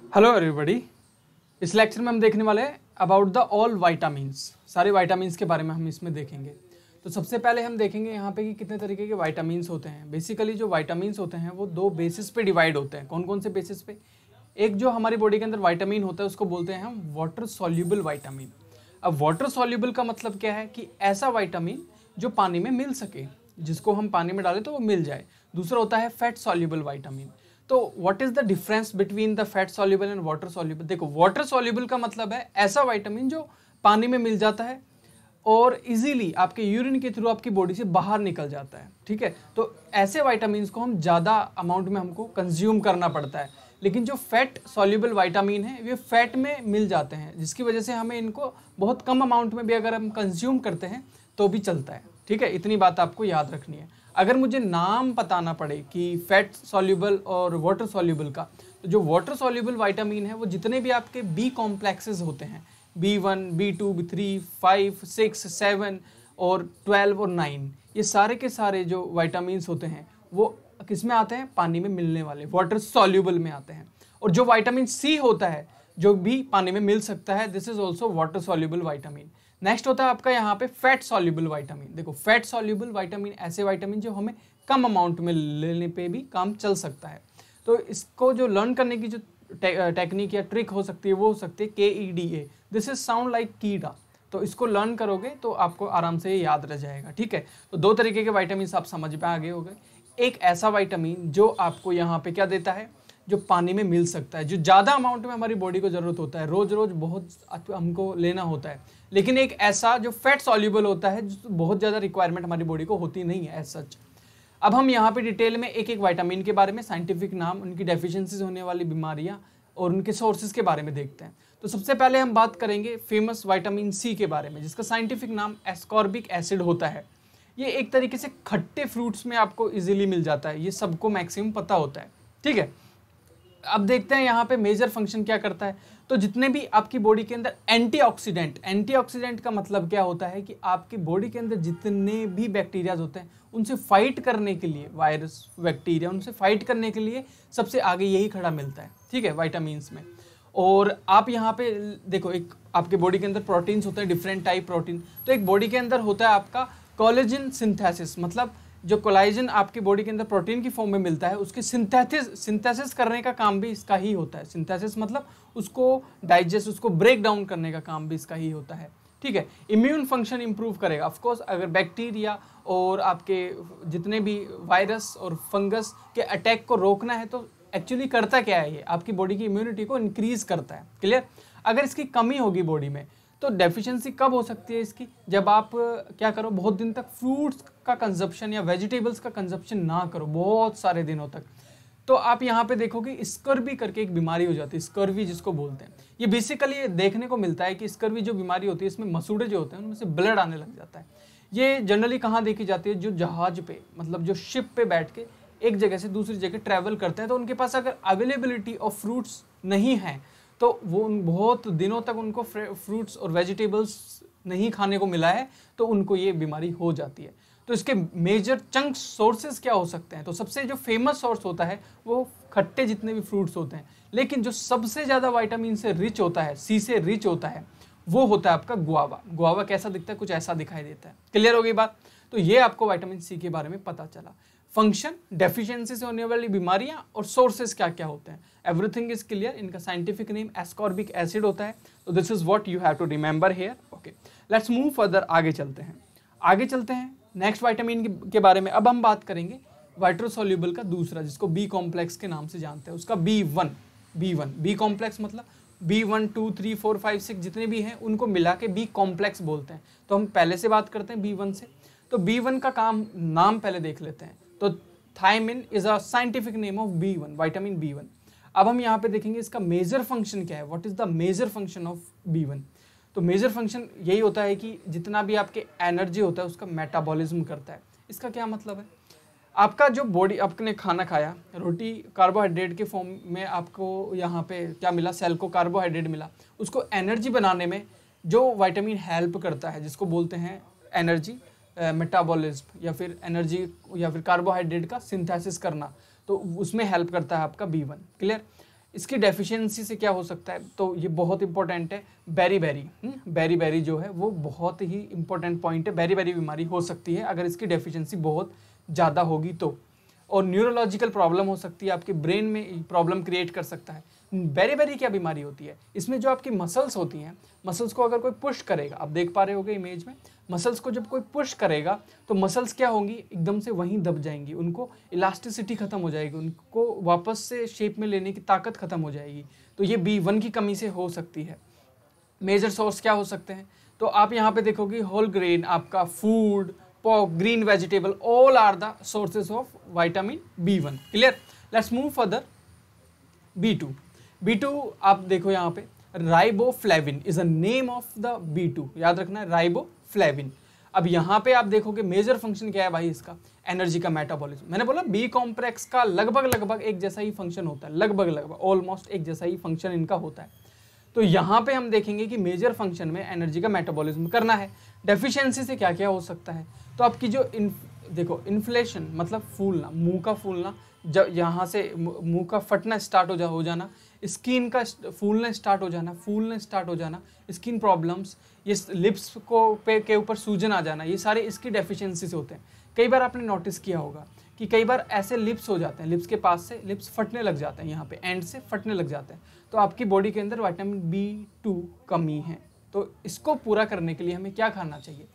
Hello everybody. इस lecture में हम देखने वाले हैं अबाउट द ऑल वाइटामिन्स। सारे वाइटामिन्स के बारे में हम इसमें देखेंगे। तो सबसे पहले हम देखेंगे यहाँ पे कि कितने तरीके के वाइटामिन्स होते हैं। बेसिकली जो वाइटामिन्स होते हैं वो दो बेसिस पे डिवाइड होते हैं। कौन कौन से बेसिस पे? एक जो हमारी बॉडी के अंदर वाइटामिन होता है उसको बोलते हैं हम वाटर सॉल्युबल वाइटामिन। अब वाटर सॉल्युबल का मतलब क्या है कि ऐसा वाइटामिन जो पानी में मिल सके, जिसको हम पानी में डालें तो वो मिल जाए। दूसरा होता है फैट सॉल्युबल वाइटामिन। तो what is the difference between the fat soluble and water soluble? देखो, वाटर सॉल्युबल का मतलब है ऐसा विटामिन जो पानी में मिल जाता है और इजीली आपके यूरिन के थ्रू आपकी बॉडी से बाहर निकल जाता है। ठीक है, तो ऐसे विटामिन को हम ज़्यादा अमाउंट में हमको कंज्यूम करना पड़ता है। लेकिन जो फैट सॉल्युबल विटामिन है वे फैट में मिल जाते हैं, जिसकी वजह से हमें इनको बहुत कम अमाउंट में भी अगर हम कंज्यूम करते हैं तो भी चलता है। ठीक है, इतनी बात आपको याद रखनी है। अगर मुझे नाम बताना पड़े कि फैट सॉल्युबल और वाटर सॉल्युबल का, तो जो वाटर सॉल्युबल विटामिन है वो जितने भी आपके बी कॉम्प्लेक्सेस होते हैं, B1, B2, B3, 5, 6, 7 और 12 और 9, ये सारे के सारे जो विटामिन होते हैं वो किस में आते हैं? पानी में मिलने वाले वाटर सॉल्युबल में आते हैं। और जो विटामिन सी होता है जो भी पानी में मिल सकता है, this is also water soluble vitamin. Next होता है आपका यहाँ पे फैट सॉल्युबल विटामिन। देखो, फैट सॉल्युबल विटामिन ऐसे विटामिन जो हमें कम अमाउंट में लेने पे भी काम चल सकता है। तो इसको जो लर्न करने की जो टेक्निक या ट्रिक हो सकती है वो हो सकती है KEDA। This is sound like कीड़ा। तो इसको लर्न करोगे तो आपको आराम से याद रह जाएगा। ठीक है, तो दो तरीके के विटामिन आप समझ में आगे हो गए। एक ऐसा विटामिन जो आपको यहाँ पे क्या देता है, जो पानी में मिल सकता है, जो ज़्यादा अमाउंट में हमारी बॉडी को ज़रूरत होता है, रोज़ रोज़ बहुत हमको लेना होता है। लेकिन एक ऐसा जो फैट सॉल्युबल होता है, जो बहुत ज़्यादा रिक्वायरमेंट हमारी बॉडी को होती नहीं है एज सच। अब हम यहाँ पे डिटेल में एक एक विटामिन के बारे में, साइंटिफिक नाम, उनकी डेफिशिएंसीज होने वाली बीमारियाँ और उनके सोर्सेज के बारे में देखते हैं। तो सबसे पहले हम बात करेंगे फेमस विटामिन सी के बारे में, जिसका साइंटिफिक नाम एस्कॉर्बिक एसिड होता है। ये एक तरीके से खट्टे फ्रूट्स में आपको इजीली मिल जाता है, ये सबको मैक्सिमम पता होता है। ठीक है, अब देखते हैं यहाँ पे मेजर फंक्शन क्या करता है। तो जितने भी आपकी बॉडी के अंदर एंटीऑक्सीडेंट का मतलब क्या होता है कि आपकी बॉडी के अंदर जितने भी बैक्टीरियाज होते हैं उनसे फाइट करने के लिए, वायरस बैक्टीरिया, उनसे फाइट करने के लिए सबसे आगे यही खड़ा मिलता है। ठीक है, विटामिन्स में। और आप यहाँ पे देखो, एक आपके बॉडी के अंदर प्रोटीन्स होते हैं, डिफरेंट टाइप प्रोटीन। तो एक बॉडी के अंदर होता है आपका कोलेजन सिंथेसिस, मतलब जो कोलाइजन आपकी बॉडी के अंदर प्रोटीन की फॉर्म में मिलता है उसकी सिंथेसिस करने का काम भी इसका ही होता है। सिंथेसिस मतलब उसको डाइजेस्ट, उसको ब्रेक डाउन करने का काम भी इसका ही होता है। ठीक है, इम्यून फंक्शन इंप्रूव करेगा। ऑफ कोर्स अगर बैक्टीरिया और आपके जितने भी वायरस और फंगस के अटैक को रोकना है तो एक्चुअली करता क्या है, ये आपकी बॉडी की इम्यूनिटी को इंक्रीज करता है। क्लियर? अगर इसकी कमी होगी बॉडी में तो डेफिशिएंसी कब हो सकती है इसकी? जब आप क्या करो, बहुत दिन तक फ्रूट्स का कंजप्शन या वेजिटेबल्स का कंजप्शन ना करो बहुत सारे दिनों तक, तो आप यहाँ पे देखोगे स्कर्वी करके एक बीमारी हो जाती है, स्कर्वी जिसको बोलते हैं। ये बेसिकली देखने को मिलता है कि स्कर्वी जो बीमारी होती है इसमें मसूड़े जो होते हैं उनमें से ब्लड आने लग जाता है। ये जनरली कहाँ देखी जाती है? जो जहाज पे, मतलब जो शिप पे बैठ के एक जगह से दूसरी जगह ट्रैवल करते हैं, तो उनके पास अगर अवेलेबिलिटी ऑफ फ्रूट्स नहीं है तो वो बहुत दिनों तक उनको फ्रूट्स और वेजिटेबल्स नहीं खाने को मिला है तो उनको ये बीमारी हो जाती है। तो इसके मेजर चंक सोर्सेज क्या हो सकते हैं? तो सबसे जो फेमस सोर्स होता है वो खट्टे जितने भी फ्रूट्स होते हैं, लेकिन जो सबसे ज़्यादा विटामिन से रिच होता है, सी से रिच होता है, वो होता है आपका गुआवा। गुआवा कैसा दिखता है? कुछ ऐसा दिखाई देता है। क्लियर हो गई बात? तो ये आपको विटामिन सी के बारे में पता चला। फंक्शन, डेफिशिएंसी से होने वाली बीमारियां और सोर्सेज क्या क्या होते हैं, एवरीथिंग इज क्लियर। इनका साइंटिफिक नेम एस्कॉर्बिक एसिड होता है। तो this is what you have to remember here. Okay, let's move further. आगे चलते हैं नेक्स्ट विटामिन के बारे में। अब हम बात करेंगे वाटर सॉल्युबल का दूसरा, जिसको बी कॉम्प्लेक्स के नाम से जानते हैं, उसका B1। बी कॉम्प्लेक्स मतलब B1, 2, 3, 4, 5, 6 जितने भी हैं उनको मिला के बी कॉम्प्लेक्स बोलते हैं। तो हम पहले से बात करते हैं B1 से। तो B1 का नाम पहले देख लेते हैं। तो thiamine is a scientific name of B1, vitamin B1। अब हम यहाँ पे देखेंगे इसका मेजर फंक्शन क्या है, what is the major function of B1। तो मेजर फंक्शन यही होता है कि जितना भी आपके एनर्जी होता है उसका मेटाबॉलिज्म करता है। इसका क्या मतलब है? आपका जो बॉडी, आपने खाना खाया, रोटी कार्बोहाइड्रेट के फॉर्म में आपको यहाँ पे क्या मिला, सेल को कार्बोहाइड्रेट मिला, उसको एनर्जी बनाने में जो विटामिन हेल्प करता है, जिसको बोलते हैं एनर्जी मेटाबॉलिज्म, या फिर एनर्जी या फिर कार्बोहाइड्रेट का सिंथेसिस करना, तो उसमें हेल्प करता है आपका B1। क्लियर? इसकी डेफिशिएंसी से क्या हो सकता है, तो ये बहुत इंपॉर्टेंट है। बेरी बेरी जो है वो बहुत ही इंपॉर्टेंट पॉइंट है। बेरी बेरी बीमारी हो सकती है अगर इसकी डेफिशिएंसी बहुत ज़्यादा होगी तो। और न्यूरोलॉजिकल प्रॉब्लम हो सकती है, आपके ब्रेन में प्रॉब्लम क्रिएट कर सकता है। बेरी बेरी क्या बीमारी होती है, इसमें जो आपकी मसल्स होती हैं, मसल्स को अगर कोई पुश करेगा, आप देख पा रहे होगे इमेज में, मसल्स को जब कोई पुश करेगा तो मसल्स क्या होंगी, एकदम से वहीं दब जाएंगी, उनको इलास्टिसिटी खत्म हो जाएगी, उनको वापस से शेप में लेने की ताकत खत्म हो जाएगी। तो ये B1 की कमी से हो सकती है। मेजर सोर्स क्या हो सकते हैं, तो आप यहाँ पे देखोगे होल ग्रेन, आपका food, pork, green vegetable, all are the sources of vitamin B1. Clear? Let's move further. B2 आप देखो यहाँ पे riboflavin is a name of the B2, याद रखना है राइबोफ्लेविन। अब यहाँ पे आप देखोगे मेजर फंक्शन क्या है भाई इसका, एनर्जी का मेटाबॉलिज्म। मैंने बोला बी कॉम्प्लेक्स का लगभग एक जैसा ही फंक्शन होता है, लगभग ऑलमोस्ट एक जैसा ही फंक्शन इनका होता है। तो यहाँ पे हम देखेंगे कि मेजर फंक्शन में एनर्जी का मेटाबॉलिज्म करना है। डेफिशिएंसी से क्या क्या हो सकता है, तो आपकी जो देखो इन्फ्लेशन मतलब फूलना, मुंह का फूलना, जब यहाँ से मुंह का फटना स्टार्ट हो जाना, स्किन का फूलना स्टार्ट हो जाना, स्किन प्रॉब्लम्स, ये लिप्स को के ऊपर सूजन आ जाना, ये सारे इसकी डेफिशिएंसी से होते हैं। कई बार आपने नोटिस किया होगा कि कई बार ऐसे लिप्स हो जाते हैं, लिप्स के पास से लिप्स फटने लग जाते हैं, यहाँ पे एंड से फटने लग जाते हैं, तो आपकी बॉडी के अंदर विटामिन B2 कमी है। तो इसको पूरा करने के लिए हमें क्या खाना चाहिए,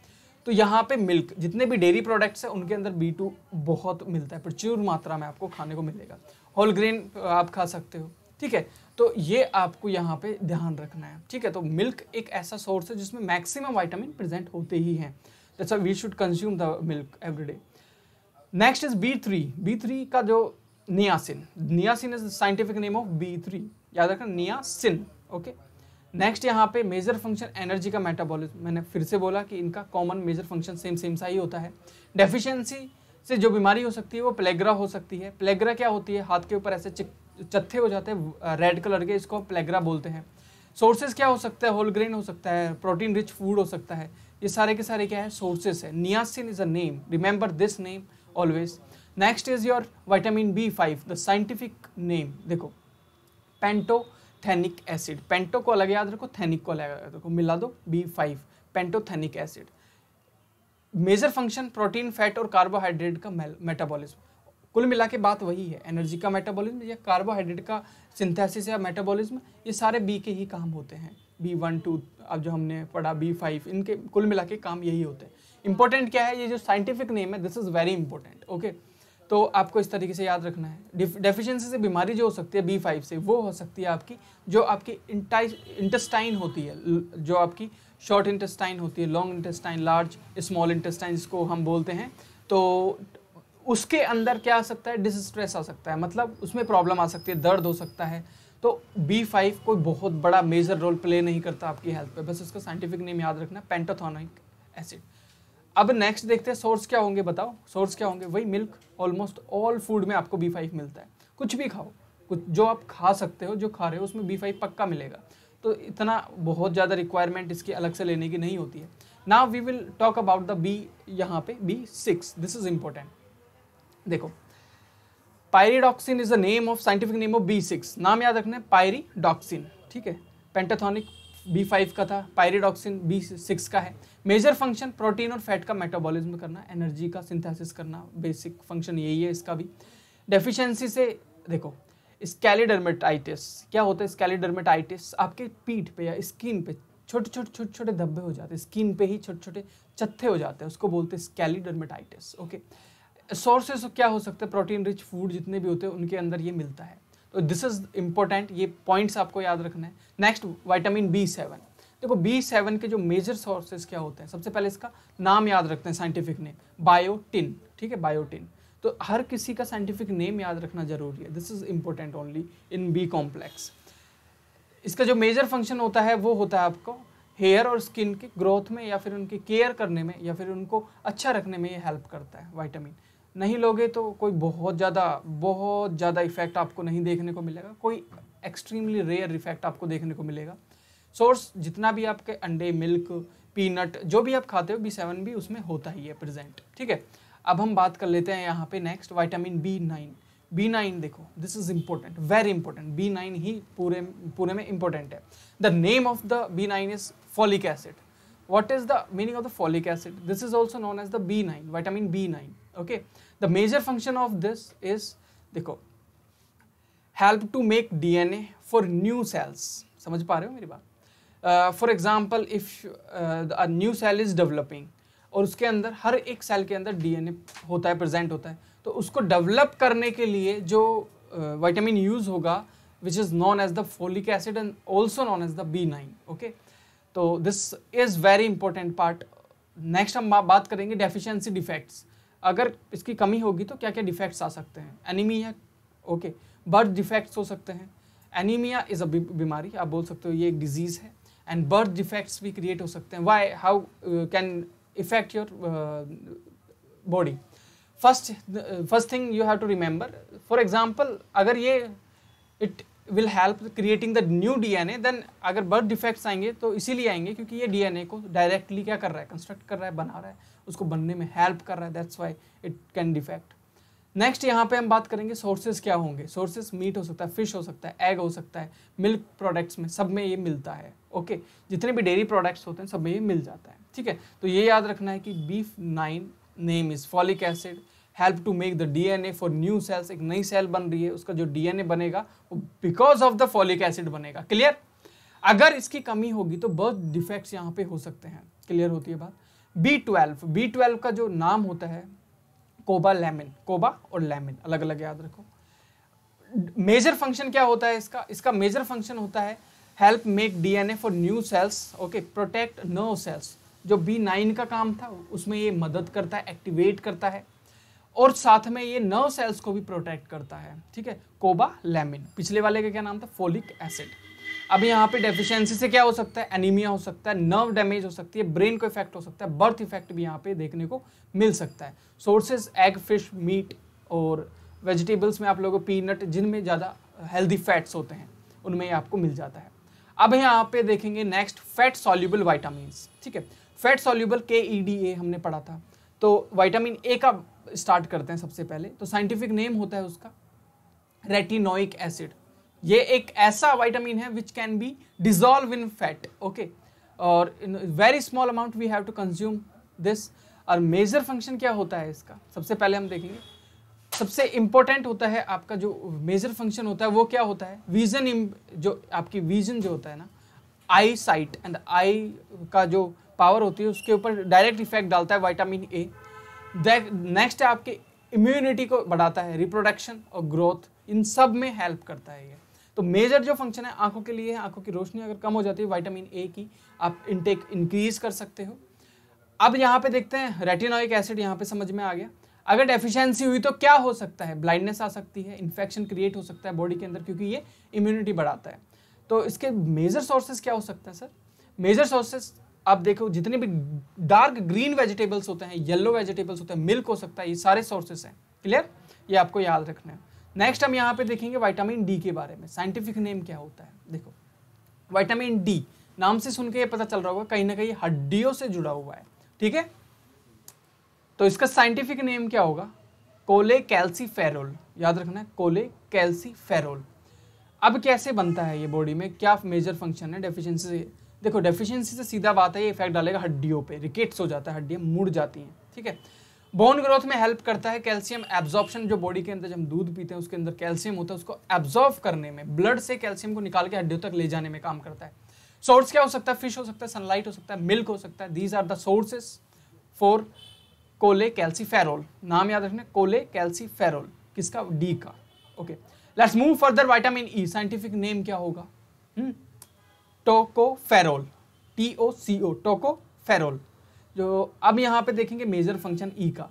तो यहाँ पे मिल्क, जितने भी डेयरी प्रोडक्ट्स हैं उनके अंदर B2 बहुत मिलता है, प्रचुर मात्रा में आपको खाने को मिलेगा। होल ग्रेन आप खा सकते हो, ठीक है, तो ये आपको यहाँ पे ध्यान रखना है, ठीक है। तो मिल्क एक ऐसा सोर्स है जिसमें मैक्सिमम विटामिन प्रेजेंट होते ही हैं, that's why we should consume the milk every day. Next is B3 का जो niacin is scientific name of B3, याद रखना नियासिन, ओके। नेक्स्ट यहाँ पे मेजर फंक्शन एनर्जी का मेटाबॉलिज्म, मैंने फिर से बोला कि इनका कॉमन मेजर फंक्शन सेम सा ही होता है। डेफिशिएंसी से जो बीमारी हो सकती है वो प्लेग्रा हो सकती है। प्लेग्रा क्या होती है, हाथ के ऊपर ऐसे चत्थे हो जाते हैं रेड कलर के, इसको प्लेग्रा बोलते हैं। सोर्सेज क्या हो सकता है, होल ग्रेन हो सकता है, प्रोटीन रिच फूड हो सकता है, ये सारे के सारे क्या है, सोर्सेज है। Niacin is a name, remember this name always. Next is your vitamin B5, the scientific name देखो पेंटोथेनिक एसिड, पेंटो को अलग याद रखो, थेनिक को अलग याद रखो, मिला दो B5 pantothenic acid. Major function protein, fat और कार्बोहाइड्रेट का मेटाबॉलिज्म, कुल मिला के बात वही है, एनर्जी का मेटाबॉलिज्म या कार्बोहाइड्रेट का सिंथेसिस या मेटाबॉलिज्म, ये सारे बी के ही काम होते हैं। B1, 2 अब जो हमने पढ़ा B5, इनके कुल मिला के काम यही होते हैं। इंपॉर्टेंट क्या है, ये जो साइंटिफिक नेम है, this is very important, okay. तो आपको इस तरीके से याद रखना है। डेफिशिएंसी से बीमारी जो हो सकती है B5 से, वो हो सकती है आपकी जो आपकी इंटेस्टाइन होती है, जो आपकी शॉर्ट इंटेस्टाइन होती है, long intestine, large small intestine जिसको हम बोलते हैं, तो उसके अंदर क्या आ सकता है, डिसस्ट्रेस आ सकता है, मतलब उसमें प्रॉब्लम आ सकती है, दर्द हो सकता है। तो B5 कोई बहुत बड़ा मेजर रोल प्ले नहीं करता आपकी हेल्थ पे, बस इसका साइंटिफिक नेम याद रखना, पेंटोथेनिक एसिड। अब नेक्स्ट देखते हैं सोर्स क्या होंगे, बताओ सोर्स क्या होंगे, वही मिल्क। ऑलमोस्ट ऑल फूड में आपको B5 मिलता है, कुछ भी खाओ, कुछ जो आप खा सकते हो, जो खा रहे हो उसमें B5 पक्का मिलेगा, तो इतना बहुत ज़्यादा रिक्वायरमेंट इसकी अलग से लेने की नहीं होती है। Now we will talk about the B, यहाँ पे B6, दिस इज इंपॉर्टेंट। देखो pyridoxine is the name of scientific name of B6, नाम याद रखना है पायरिडॉक्सिन, ठीक है। पेंटाथोनिक B5 का था, पायरिडॉक्सिन B6 का है। मेजर फंक्शन प्रोटीन और फैट का मेटाबॉलिज्म करना, एनर्जी का सिंथेसिस करना, बेसिक फंक्शन यही है इसका भी। डेफिशिएंसी से देखो स्कैलीडर्मेटाइटिस क्या होता है, स्कैलीडर्मेटाइटिस आपके पीठ पे या स्किन पे छोटे धब्बे हो जाते हैं, स्किन पे ही छोटे चत्थे हो जाते हैं, उसको बोलते हैं स्कैलीडर्मेटाइटिस, ओके। सोर्सेस क्या हो सकते हैं, प्रोटीन रिच फूड जितने भी होते हैं उनके अंदर ये मिलता है, तो दिस इज इंपॉर्टेंट, ये पॉइंट्स आपको याद रखना है। नेक्स्ट विटामिन B7, देखो B7 के जो मेजर सोर्सेज क्या होते हैं, सबसे पहले इसका नाम याद रखते हैं, साइंटिफिक नेम बायोटिन, ठीक है, बायोटिन। तो हर किसी का साइंटिफिक नेम याद रखना जरूरी है, this is important only in B complex. इसका जो मेजर फंक्शन होता है वो होता है आपको हेयर और स्किन के ग्रोथ में, या फिर उनकी केयर करने में, या फिर उनको अच्छा रखने में ये हेल्प करता है। विटामिन नहीं लोगे तो कोई बहुत ज़्यादा इफेक्ट आपको नहीं देखने को मिलेगा, कोई एक्सट्रीमली रेयर इफेक्ट आपको देखने को मिलेगा। सोर्स जितना भी आपके अंडे, मिल्क, पीनट जो भी आप खाते हो, B7 भी उसमें होता ही है प्रेजेंट, ठीक है। अब हम बात कर लेते हैं यहाँ पे नेक्स्ट विटामिन B9। B9 देखो, this is important, very important, B9 ही पूरे में इंपॉर्टेंट है। The name of the B9 is folic acid. What is the meaning of the folic acid? This is also known as the B9, vitamin B9. Okay, the major function of this is, देखो, help to make DNA for new cells. समझ पा रहे हो मेरी बात? For example, if a new cell is developing और उसके अंदर हर एक सेल के अंदर DNA होता है, प्रेजेंट होता है, तो उसको डेवलप करने के लिए जो विटामिन यूज होगा, which is known as the folic acid and also known as the B9. Okay, तो this is very important part. Next हम बात करेंगे डेफिशिएंसी डिफेक्ट्स। अगर इसकी कमी होगी तो क्या क्या डिफेक्ट्स आ सकते हैं? एनीमिया, ओके, बर्थ डिफेक्ट्स हो सकते हैं। एनीमिया इज अ बीमारी, आप बोल सकते हो ये एक डिजीज है, एंड बर्थ डिफेक्ट्स भी क्रिएट हो सकते हैं। Why, how can effect your body? First thing you have to remember, for example, अगर ये it will help creating the new DNA, then अगर बर्थ डिफेक्ट्स आएंगे तो इसीलिए आएंगे क्योंकि ये DNA को डायरेक्टली क्या कर रहा है, कंस्ट्रक्ट कर रहा है, बना रहा है, उसको बनने में हेल्प कर रहा है, that's why it can defect. Next यहाँ पे हम बात करेंगे सोर्सेज क्या होंगे। सोर्सेज मीट हो सकता है, फिश हो सकता है, एग हो सकता है, मिल्क प्रोडक्ट्स में, सब में ये मिलता है। ओके, जितने भी डेयरी प्रोडक्ट्स होते हैं सब में ये मिल जाता है, ठीक है। तो ये याद रखना है कि B9 name is folic acid, help to make the DNA for new cells. एक नई सेल बन रही है, उसका जो DNA बनेगा वो because of the folic acid बनेगा। क्लियर? अगर इसकी कमी होगी तो बर्थ डिफेक्ट्स यहाँ पे हो सकते हैं। क्लियर होती है बात? B12 का जो नाम होता है कोबालैमिन, कोबा और लैमिन अलग अलग याद रखो। मेजर फंक्शन क्या होता है इसका? इसका मेजर फंक्शन होता है help make DNA for new sales, okay, protect nerve cells. जो B9 का काम था उसमें ये मदद करता है, एक्टिवेट करता है, और साथ में ये नर्व सेल्स को भी प्रोटेक्ट करता है, ठीक है। कोबालैमिन, पिछले वाले का क्या नाम था? Folic acid. अब यहाँ पे डेफिशिएंसी से क्या हो सकता है? एनीमिया हो सकता है, नर्व डैमेज हो सकती है, ब्रेन को इफेक्ट हो सकता है, बर्थ इफेक्ट भी यहाँ पे देखने को मिल सकता है। सोर्सेज एग, फिश, मीट और वेजिटेबल्स में आप लोगों को पीनट, जिनमें ज़्यादा हेल्दी फैट्स होते हैं उनमें ये आपको मिल जाता है। अब यहाँ पे देखेंगे नेक्स्ट फैट सॉल्युबल वाइटामिन्स, ठीक है। फैट सॉल्युबल KEDA हमने पढ़ा था, तो विटामिन ए का स्टार्ट करते हैं सबसे पहले। तो साइंटिफिक नेम होता है उसका रेटिनोइक एसिड। ये एक ऐसा विटामिन है which can be dissolve in fat, okay, और in very small amount we have to consume this. और मेजर फंक्शन क्या होता है इसका? सबसे पहले हम देखेंगे, सबसे इंपॉर्टेंट होता है आपका जो मेजर फंक्शन होता है वो क्या होता है? विजन, जो आपकी विजन जो होता है ना, आई साइट एंड आई का जो पावर होती है उसके ऊपर डायरेक्ट इफेक्ट डालता है विटामिन ए। नेक्स्ट है आपके इम्यूनिटी को बढ़ाता है, रिप्रोडक्शन और ग्रोथ, इन सब में हेल्प करता है ये। तो मेजर जो फंक्शन है आंखों के लिए है, आंखों की रोशनी अगर कम हो जाती है विटामिन ए की, आप इनटेक इंक्रीज कर सकते हो। अब यहाँ पे देखते हैं रेटिनोइक एसिड, यहाँ पे समझ में आ गया। अगर डेफिशिएंसी हुई तो क्या हो सकता है? ब्लाइंडनेस आ सकती है, इन्फेक्शन क्रिएट हो सकता है बॉडी के अंदर, क्योंकि ये इम्यूनिटी बढ़ाता है। तो इसके मेजर सोर्सेज क्या हो सकता है सर? मेजर सोर्सेज आप देखो, जितने भी डार्क ग्रीन वेजिटेबल्स होते हैं, येलो वेजिटेबल्स होते हैं, मिल्क हो सकता है, ये सारे सोर्सेस हैं। क्लियर? ये आपको याद रखना है। नेक्स्ट हम यहाँ पे देखेंगे विटामिन डी के बारे में। साइंटिफिक नेम क्या होता है? देखो, विटामिन डी नाम से सुन के ये पता चल रहा होगा कहीं ना कहीं हड्डियों से जुड़ा हुआ है, ठीक है। तो इसका साइंटिफिक नेम क्या होगा? कोलेकैल्सीफेरोल, याद रखना है, कोलेकैल्सीफेरोल। अब कैसे बनता है ये बॉडी में, क्या मेजर फंक्शन है डेफिशिएंसी से? देखो, डेफिशिएंसी से सीधा बात है, ये इफेक्ट डालेगा हड्डियों पे, रिकेट्स हो जाता है, हड्डियां मुड़ जाती हैं, ठीक है। बोन ग्रोथ में हेल्प करता है, कैल्शियम एब्जॉर्प्शन, जो बॉडी के अंदर जब हम दूध पीते हैं उसके अंदर कैल्शियम होता है, उसको एब्जॉर्ब करने में, ब्लड से कैल्शियम को निकाल के हड्डियों तक ले जाने में काम करता है। सोर्स क्या हो सकता है? फिश हो सकता है, सनलाइट हो सकता है, मिल्क हो सकता है। These are the sources for cholecalciferol. नाम याद रखना, कोलेकैल्सीफेरोल, किसका? डी का। Okay, let's move further. Vitamin E, scientific name क्या होगा? Tocopherol, TOCO, tocopherol. जो अब यहाँ पे देखेंगे मेजर फंक्शन ई का,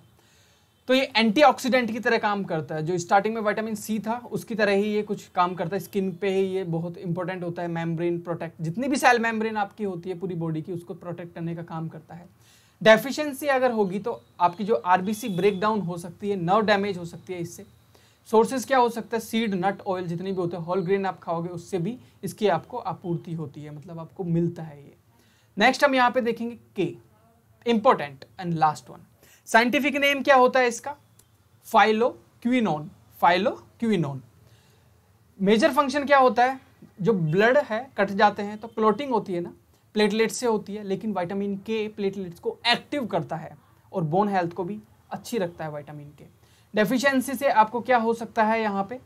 तो ये एंटीऑक्सीडेंट की तरह काम करता है। जो स्टार्टिंग में विटामिन सी था उसकी तरह ही ये कुछ काम करता है, स्किन पे ही ये बहुत इंपॉर्टेंट होता है। मेम्ब्रेन प्रोटेक्ट, जितनी भी सेल मेम्ब्रेन आपकी होती है पूरी बॉडी की, उसको प्रोटेक्ट करने का काम करता है। डेफिशिएंसी अगर होगी तो आपकी जो RBC ब्रेक डाउन हो सकती है, नर्व डैमेज हो सकती है इससे। सोर्सेज क्या हो सकता है? सीड, नट ऑयल, जितने भी होते हैं, होल ग्रेन आप खाओगे उससे भी इसकी आपको आपूर्ति होती है, मतलब आपको मिलता है ये। नेक्स्ट हम यहाँ पे देखेंगे के, important and last one. Scientific name क्या होता है इसका? Phylloquinone, quinone. मेजर फंक्शन क्या होता है, जो ब्लड है कट जाते हैं तो क्लोटिंग होती है ना, प्लेटलेट से होती है, लेकिन विटामिन के प्लेटलेट्स को एक्टिव करता है और बोन हेल्थ को भी अच्छी रखता है विटामिन के। डेफिशिएंसी से आपको क्या हो सकता है, यहाँ पे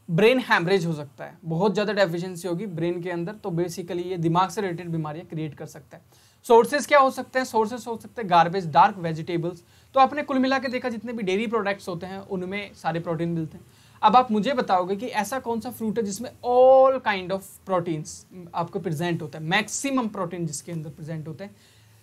ब्रेन हैमरेज हो सकता है, बहुत ज़्यादा डेफिशिएंसी होगी ब्रेन के अंदर, तो बेसिकली ये दिमाग से रिलेटेड बीमारियां क्रिएट कर सकता है। सोर्सेज क्या हो सकते हैं, सोर्सेज हो सकते हैं गार्बेज, डार्क वेजिटेबल्स। तो आपने कुल मिला के देखा जितने भी डेयरी प्रोडक्ट्स होते हैं उनमें सारे प्रोटीन मिलते हैं। अब आप मुझे बताओगे कि ऐसा कौन सा फ्रूट है जिसमें ऑल काइंड ऑफ प्रोटीन्स आपको प्रेजेंट होता है, मैक्सिमम प्रोटीन जिसके अंदर प्रेजेंट होते हैं।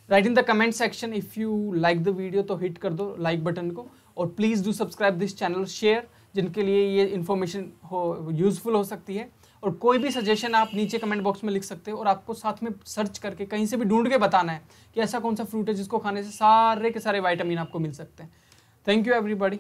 Right in the comment section. If you like the video तो हिट कर दो लाइक बटन को, और please do subscribe this channel, share जिनके लिए ये इन्फॉर्मेशन हो यूजफुल हो सकती है। और कोई भी सजेशन आप नीचे कमेंट बॉक्स में लिख सकते हो, और आपको साथ में सर्च करके कहीं से भी ढूंढ के बताना है कि ऐसा कौन सा फ्रूट है जिसको खाने से सारे के सारे विटामिन आपको मिल सकते हैं। Thank you everybody.